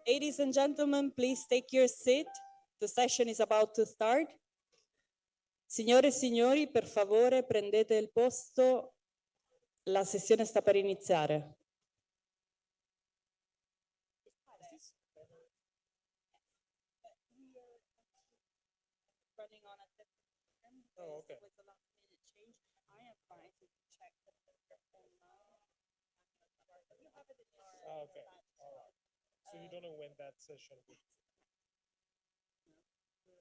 Ladies and gentlemen, please take your seat. The session is about to start. Signore e signori, per favore, prendete il posto. La sessione sta per iniziare. Oh, okay. Okay. All right. So you don't know when that session will.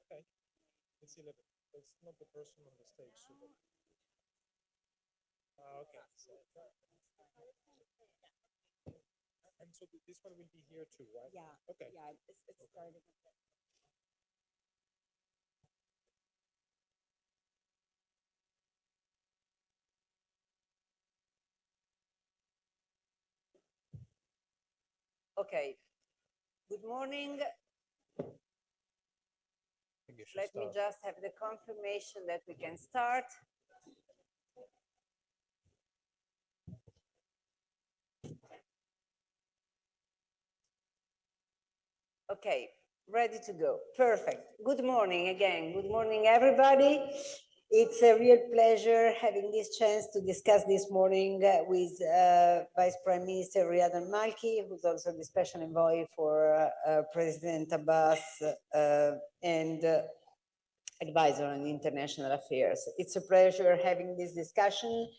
Okay. It's 11. It's not the person on the stage. So okay. And so this one will be here too, right? Yeah. Okay. Yeah, it's starting. Okay. Good morning. Let me just have the confirmation that we can start. Okay, ready to go. Perfect. Good morning again. Good morning, everybody. It's a real pleasure having this chance to discuss this morning with Vice Prime Minister Riyad al-Malki, who's also the special envoy for President Abbas and advisor on international affairs. It's a pleasure having this discussion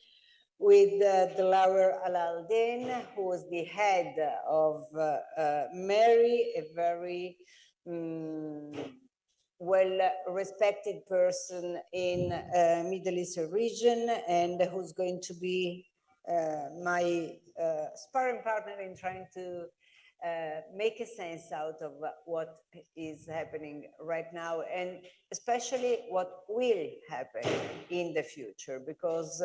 with Delaware Al-Aldin, who was the head of MERI, a very well-respected person in Middle Eastern region, and who's going to be my sparring partner in trying to make a sense out of what is happening right now, and especially what will happen in the future, because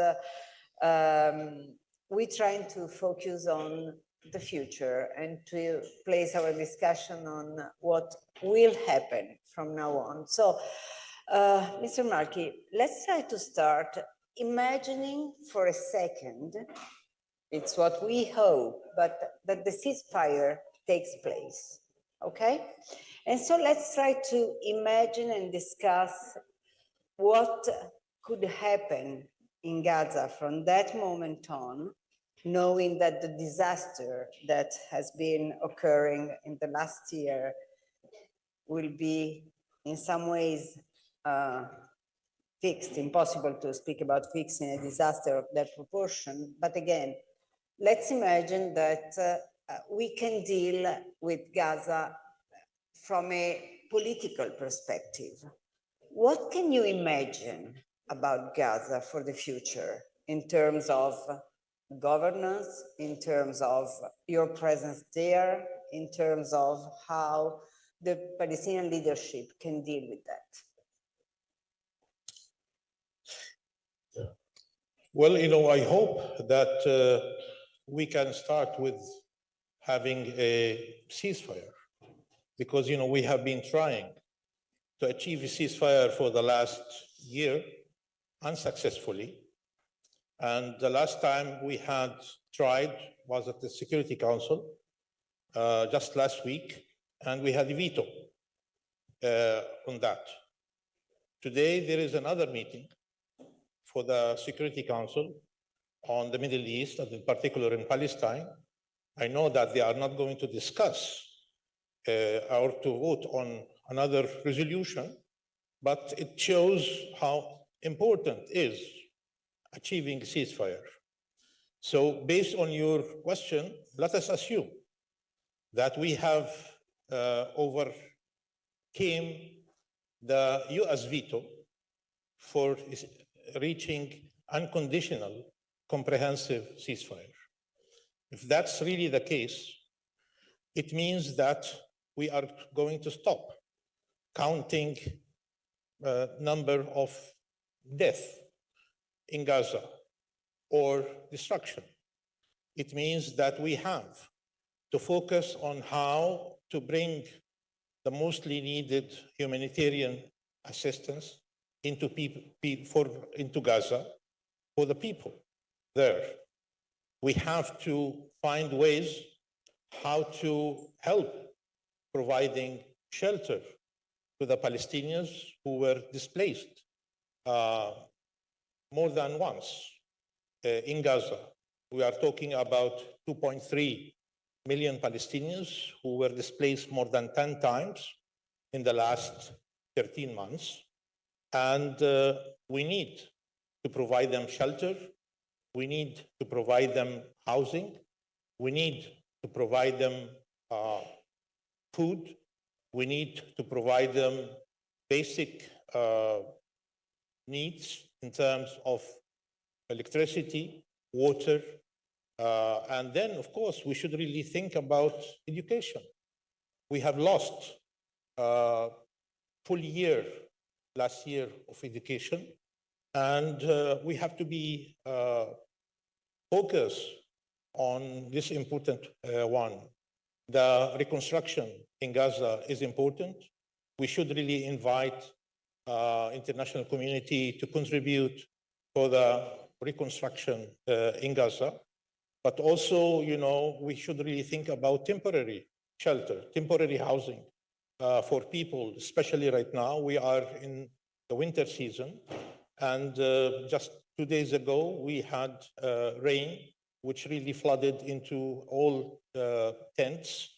we're trying to focus on the future and to place our discussion on what will happen from now on. So, Mr. Malki, let's try to start imagining for a second, it's what we hope, but that the ceasefire takes place, okay? And so let's try to imagine and discuss what could happen in Gaza from that moment on, knowing that the disaster that has been occurring in the last year will be in some ways fixed. Impossible to speak about fixing a disaster of that proportion. But again, let's imagine that we can deal with Gaza from a political perspective. What can you imagine about Gaza for the future in terms of governance, in terms of your presence there, in terms of how the Palestinian leadership can deal with that? Well, I hope that we can start with having a ceasefire, because, we have been trying to achieve a ceasefire for the last year unsuccessfully. And the last time we had tried was at the Security Council just last week, and we had a veto on that. Today, there is another meeting for the Security Council on the Middle East, and in particular in Palestine. I know that they are not going to discuss or to vote on another resolution, but it shows how important is achieving a ceasefire. So based on your question, let us assume that we have overcame the US veto for reaching unconditional, comprehensive ceasefire. If that's really the case, it means that we are going to stop counting number of deaths in Gaza or destruction. It means that we have to focus on how to bring the mostly needed humanitarian assistance into Gaza for the people there. We have to find ways how to help providing shelter to the Palestinians who were displaced more than once in Gaza. We are talking about 2.3 million Palestinians who were displaced more than 10 times in the last 13 months. And we need to provide them shelter. We need to provide them housing. We need to provide them food. We need to provide them basic needs in terms of electricity, water, and then, of course, we should really think about education. We have lost a full year last year of education, and we have to be focused on this important one. The reconstruction in Gaza is important. We should really invite international community to contribute for the reconstruction in Gaza. But also, you know, we should really think about temporary shelter, temporary housing for people, especially right now. We are in the winter season, and just 2 days ago, we had rain, which really flooded into all tents,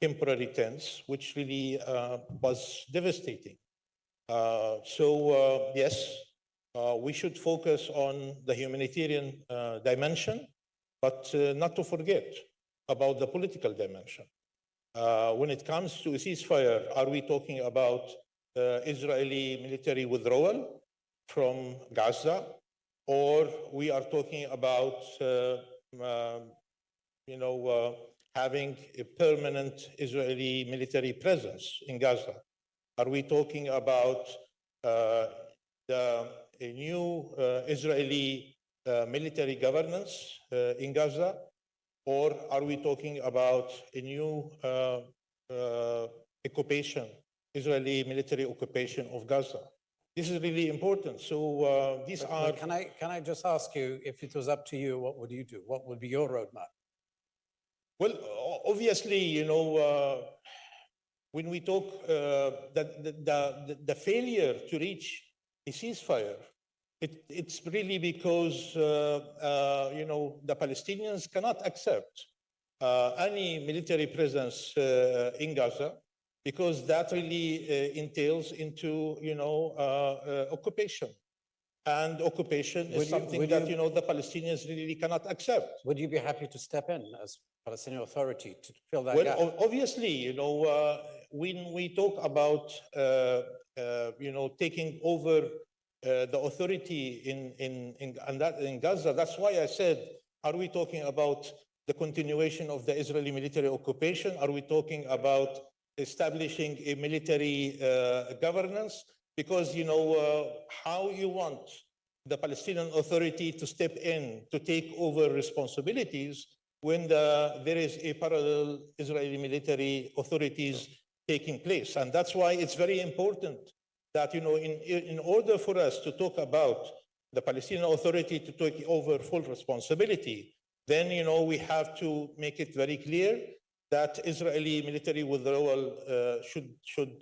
temporary tents, which really was devastating. Yes, we should focus on the humanitarian dimension, but not to forget about the political dimension. When it comes to a ceasefire, are we talking about Israeli military withdrawal from Gaza, or we are talking about having a permanent Israeli military presence in Gaza? Are we talking about a new Israeli military governance in Gaza, or are we talking about a new occupation, Israeli military occupation of Gaza? This is really important. So these are. Can I just ask you, if it was up to you, what would you do? What would be your roadmap? Well, obviously, you know, when we talk the failure to reach a ceasefire, it's really because you know, the Palestinians cannot accept any military presence in Gaza, because that really entails into, you know, occupation. And occupation is something that, you know, the Palestinians really cannot accept. Would you be happy to step in as Palestinian Authority to fill that Well, gap? obviously, you know, when we talk about, you know, taking over the authority in Gaza, that's why I said, are we talking about the continuation of the Israeli military occupation? Are we talking about establishing a military governance? Because, you know, how you want the Palestinian Authority to step in to take over responsibilities when there is a parallel Israeli military authorities taking place. And that's why it's very important that, you know, in order for us to talk about the Palestinian Authority to take over full responsibility, then, you know, we have to make it very clear that Israeli military withdrawal should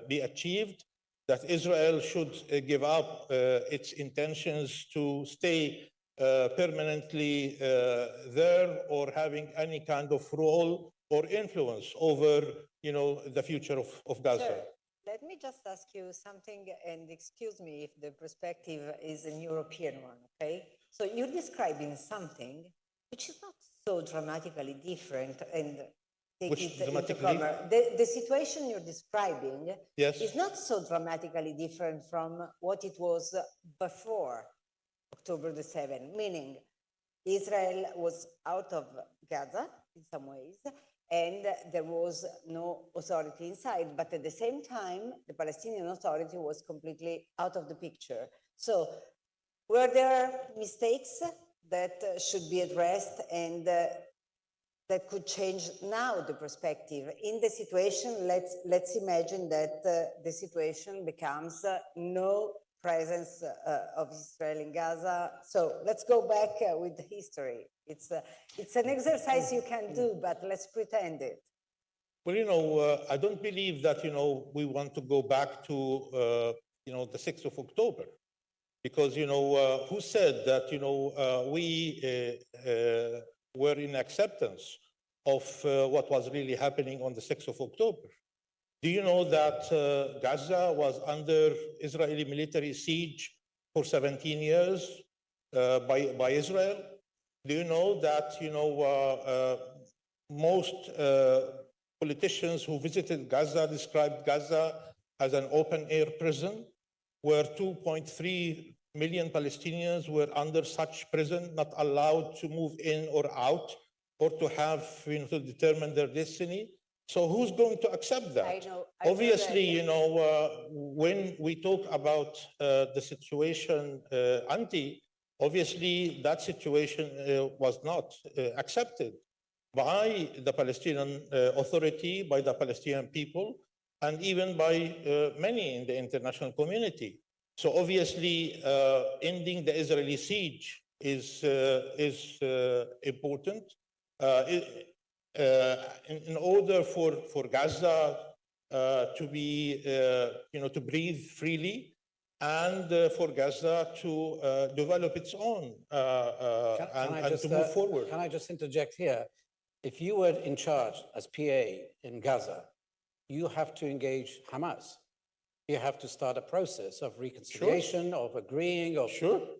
be achieved, that Israel should give up its intentions to stay permanently there, or having any kind of role or influence over, you know, the future of Gaza. Sir, let me just ask you something, and excuse me if the perspective is an European one, okay? So you're describing something which is not so dramatically different, and take Which it into dramatically? cover. The situation you're describing Yes. is not so dramatically different from what it was before October the 7th, meaning Israel was out of Gaza in some ways, and there was no authority inside. But at the same time, the Palestinian Authority was completely out of the picture. So were there mistakes that should be addressed, and that could change now the perspective in the situation? Let's imagine that the situation becomes no presence of Israel in Gaza. So let's go back with the history. It's an exercise you can do, but let's pretend it. Well, I don't believe that, we want to go back to, the 6th of October. Because, who said that, we were in acceptance of what was really happening on the 6th of October? Do you know that Gaza was under Israeli military siege for 17 years by Israel? Do you know that, most politicians who visited Gaza described Gaza as an open-air prison, where 2.3 million Palestinians were under such prison, not allowed to move in or out, or to have, to determine their destiny? So who's going to accept that? I know Obviously, that. when we talk about the situation obviously that situation was not accepted by the Palestinian Authority, by the Palestinian people, and even by many in the international community. So obviously, ending the Israeli siege is important. In order for Gaza to be, to breathe freely, and for Gaza to develop its own and to move forward. Can I just interject here? If you were in charge as PA in Gaza, you have to engage Hamas. You have to start a process of reconciliation, of agreeing, of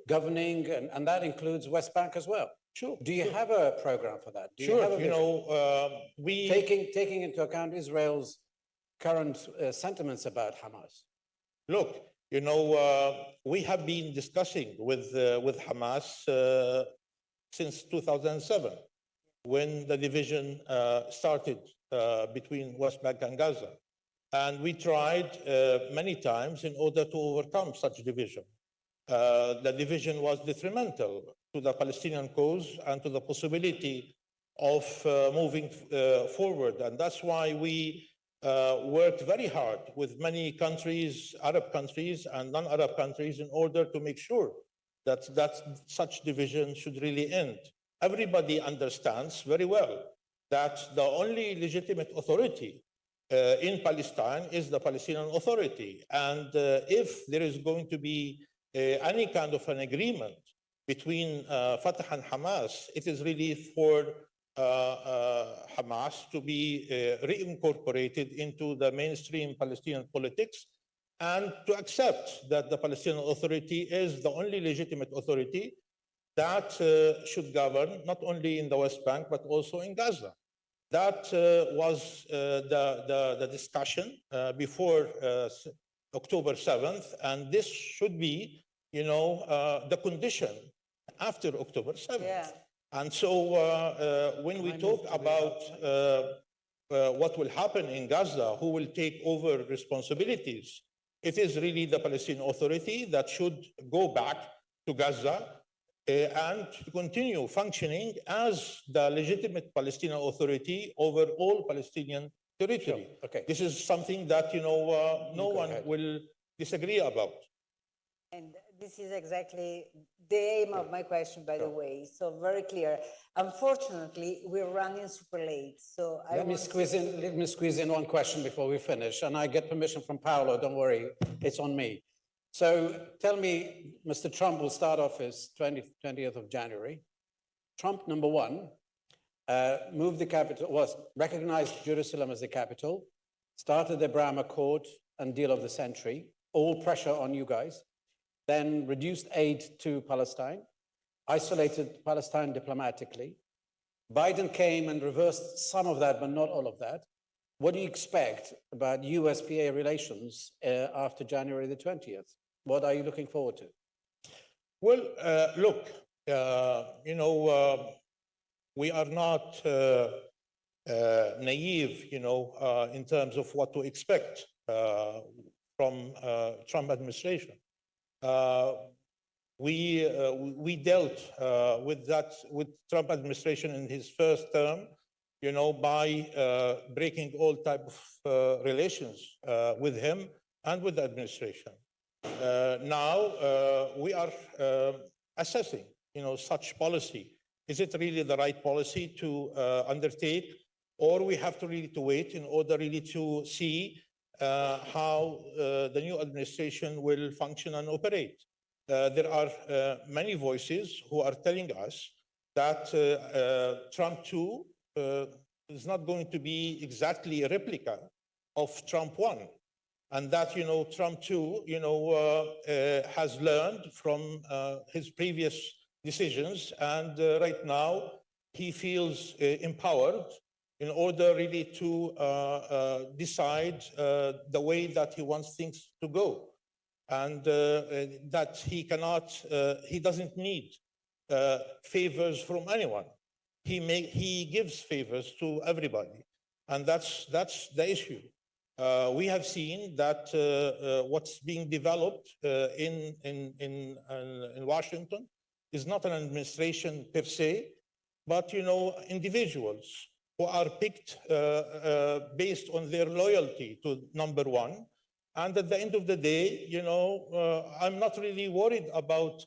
governing, and that includes West Bank as well. Sure. Do you have a program for that? Do you have a vision? We taking into account Israel's current sentiments about Hamas. Look, we have been discussing with Hamas since 2007, when the division started between West Bank and Gaza. And we tried many times in order to overcome such division. The division was detrimental to the Palestinian cause and to the possibility of moving forward. And that's why we worked very hard with many countries, Arab countries and non-Arab countries, in order to make sure that such division should really end. Everybody understands very well that the only legitimate authority in Palestine is the Palestinian Authority. And if there is going to be any kind of an agreement between Fatah and Hamas, it is really for Hamas to be reincorporated into the mainstream Palestinian politics, and to accept that the Palestinian Authority is the only legitimate authority that should govern not only in the West Bank, but also in Gaza. That was the discussion before October 7th, and this should be, the condition after October 7th. Yeah. And so when we talk about what will happen in Gaza, who will take over responsibilities, it is really the Palestinian Authority that should go back to Gaza and continue functioning as the legitimate Palestinian Authority over all Palestinian territory. Sure. Okay. This is something that, no one will disagree about. And this is exactly the aim of my question, by the way. So very clear. Unfortunately, we're running super late. So let me squeeze in one question before we finish, and I get permission from Paolo. Don't worry, it's on me. So tell me, Mr. Trump will start office 20th of January. Trump, number one, moved the capital, recognized Jerusalem as the capital, started the Abraham Accord and deal of the century, all pressure on you guys, then reduced aid to Palestine, isolated Palestine diplomatically. Biden came and reversed some of that, but not all of that. What do you expect about US-PA relations after January the 20th? What are you looking forward to? Well, look, we are not naive, in terms of what to expect from Trump administration. We dealt with Trump administration in his first term, by breaking all type of relations with him and with the administration. Now we are assessing, such policy. Is it really the right policy to undertake or we have to really to wait in order really to see how the new administration will function and operate. There are many voices who are telling us that Trump 2 is not going to be exactly a replica of Trump 1. And that, Trump 2, has learned from his previous decisions. And right now, he feels empowered in order really to decide the way that he wants things to go. And that he doesn't need favors from anyone. He gives favors to everybody. And that's the issue. We have seen that what's being developed in Washington is not an administration per se, but individuals who are picked based on their loyalty to number one. And at the end of the day, I'm not really worried about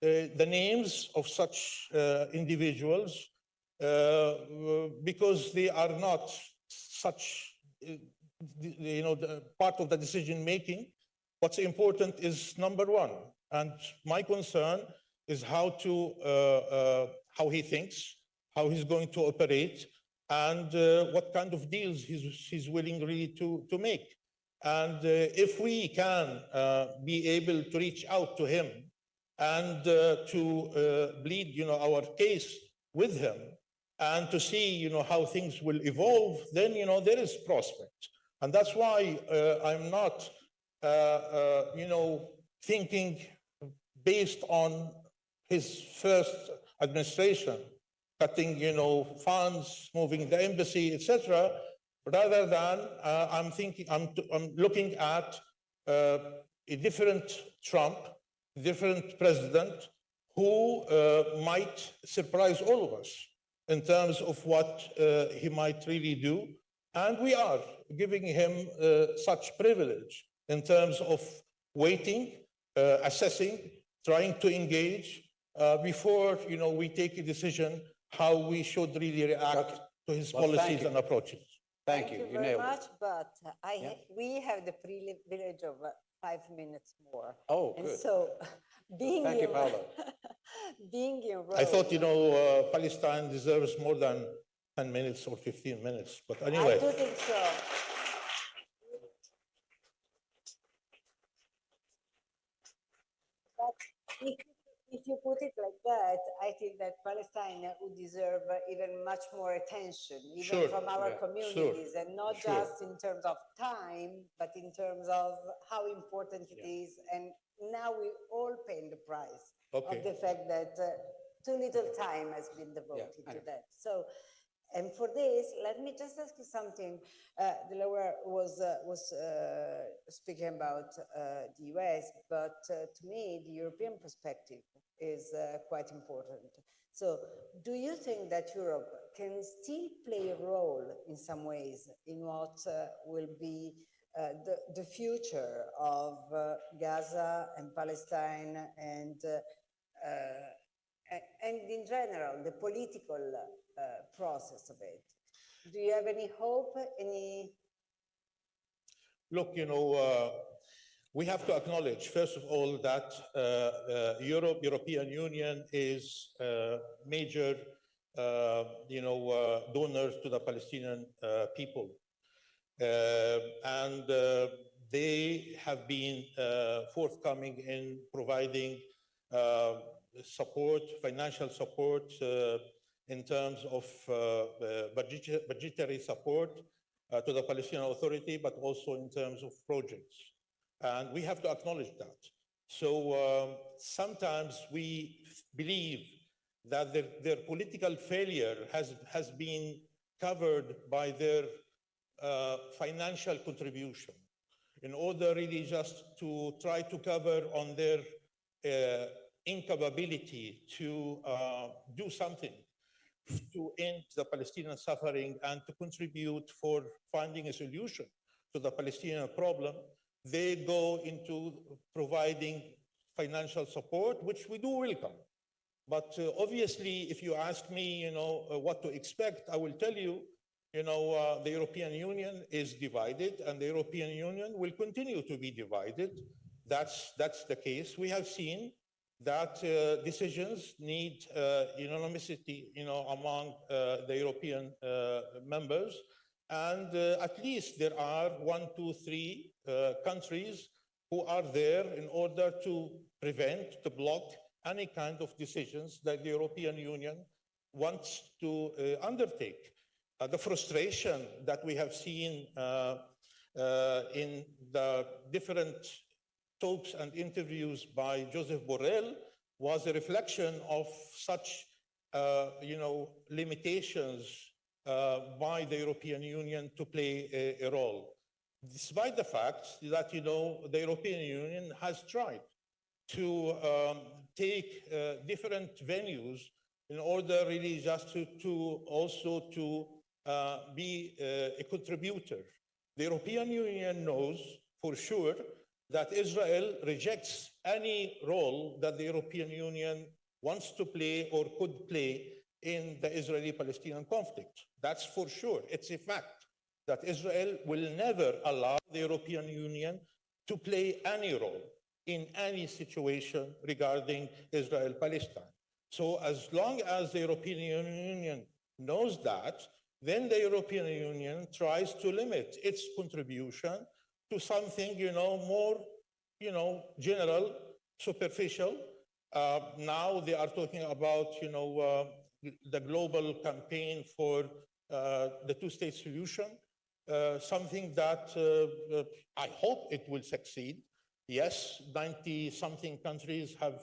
the names of such individuals because they are not such the part of the decision making. What's important is number one, and my concern is how he thinks, how he's going to operate, and what kind of deals he's willing really to make. And if we can be able to reach out to him and to plead, our case with him, and to see, how things will evolve, then, there is prospect. And that's why I'm not, thinking based on his first administration, cutting, funds, moving the embassy, etc., rather than I'm looking at a different Trump, different president who might surprise all of us in terms of what he might really do. And we are giving him such privilege in terms of waiting, assessing, trying to engage before we take a decision how we should really react to his policies and approaches. Thank you. Thank you very nailed it. much, but we have the privilege of 5 minutes more. Oh, And good. so being Thank you, in- Paolo. being in Rome, I thought, Palestine deserves more than 10 minutes or 15 minutes, but I anyway. do think so. But if you put it like that, I think that Palestine would deserve even much more attention, even Sure, from our yeah, communities, and not sure. just in terms of time, but in terms of how important it is. And now we all paying the price Okay. of the fact that too little time has been devoted I to know. that. So, and for this, let me just ask you something. The lawyer was speaking about the US, but to me, the European perspective is quite important. So do you think that Europe can still play a role in some ways in what will be the future of Gaza and Palestine and in general, the political process of it? Do you have any hope, any? Look, we have to acknowledge, first of all, that European Union is a major, donor to the Palestinian people. And they have been forthcoming in providing support, financial support, in terms of budgetary support to the Palestinian Authority, but also in terms of projects. And we have to acknowledge that. So sometimes we believe that their political failure has been covered by their financial contribution in order really just to try to cover on their incapability to do something to end the Palestinian suffering and to contribute for finding a solution to the Palestinian problem. They go into providing financial support, which we do welcome. But obviously, if you ask me, what to expect, I will tell you the European Union is divided, and the European Union will continue to be divided. That's the case. We have seen that decisions need unanimity, among the European members. And at least there are 1, 2, 3 countries who are there in order to prevent, to block any kind of decisions that the European Union wants to undertake. The frustration that we have seen in the different talks and interviews by Joseph Borrell was a reflection of such, limitations by the European Union to play a role. Despite the fact that, the European Union has tried to take different venues in order really just to also to be a contributor. The European Union knows for sure that Israel rejects any role that the European Union wants to play or could play in the Israeli-Palestinian conflict. That's for sure. It's a fact that Israel will never allow the European Union to play any role in any situation regarding Israel-Palestine. So as long as the European Union knows that, then the European Union tries to limit its contribution to something, more, general, superficial. Now they are talking about, the global campaign for the two-state solution, something that I hope it will succeed. Yes, 90-something countries have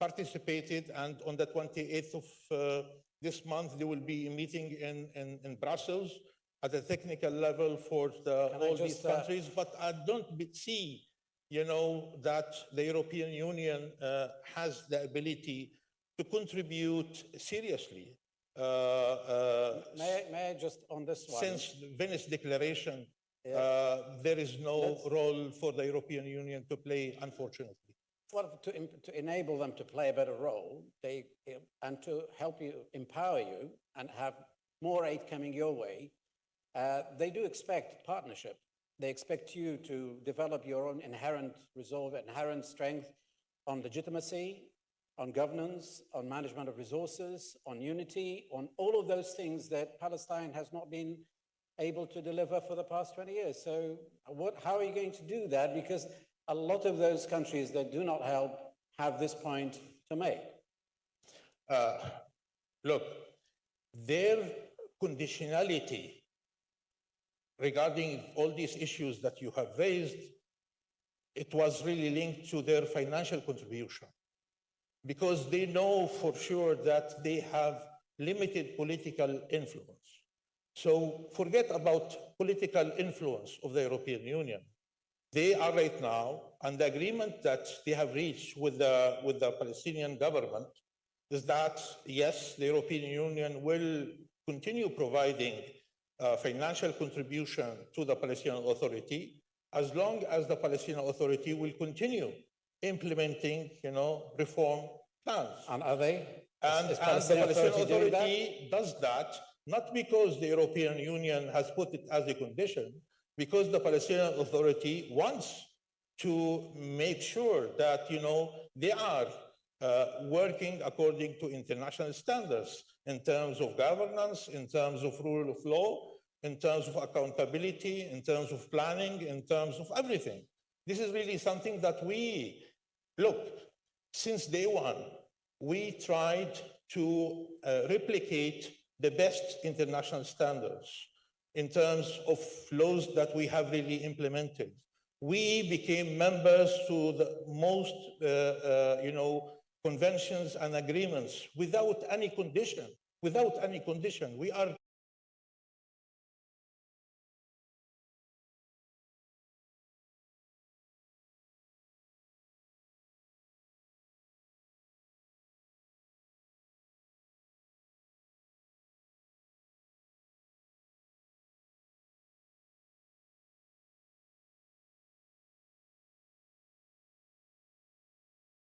participated, and on the 28th of this month, there will be a meeting in Brussels at a technical level for all these countries. But I don't see, that the European Union has the ability to contribute seriously. May I just on this one? Since the Venice Declaration, there is no role for the European Union to play, unfortunately. Well, to enable them to play a better role, and to help you, empower you, and have more aid coming your way, they do expect partnership. They expect you to develop your own inherent resolve, inherent strength on legitimacy, on governance, on management of resources, on unity, on all of those things that Palestine has not been able to deliver for the past 20 years. So how are you going to do that? Because a lot of those countries that do not help have this point to make. Look, their conditionality regarding all these issues that you have raised, it was really linked to their financial contribution, because they know for sure that they have limited political influence. So forget about political influence of the European Union. They are right now, and the agreement that they have reached with the Palestinian government is that, yes, the European Union will continue providing financial contribution to the Palestinian Authority, as long as the Palestinian Authority will continue implementing, reform plans. And are they? And the Palestinian Authority does that, not because the European Union has put it as a condition, because the Palestinian Authority wants to make sure that, they are working according to international standards in terms of governance, in terms of rule of law, in terms of accountability, in terms of planning, in terms of everything. This is really something that since day one, we tried to replicate the best international standards in terms of laws that we have really implemented. We became members to the most, conventions and agreements without any condition. We are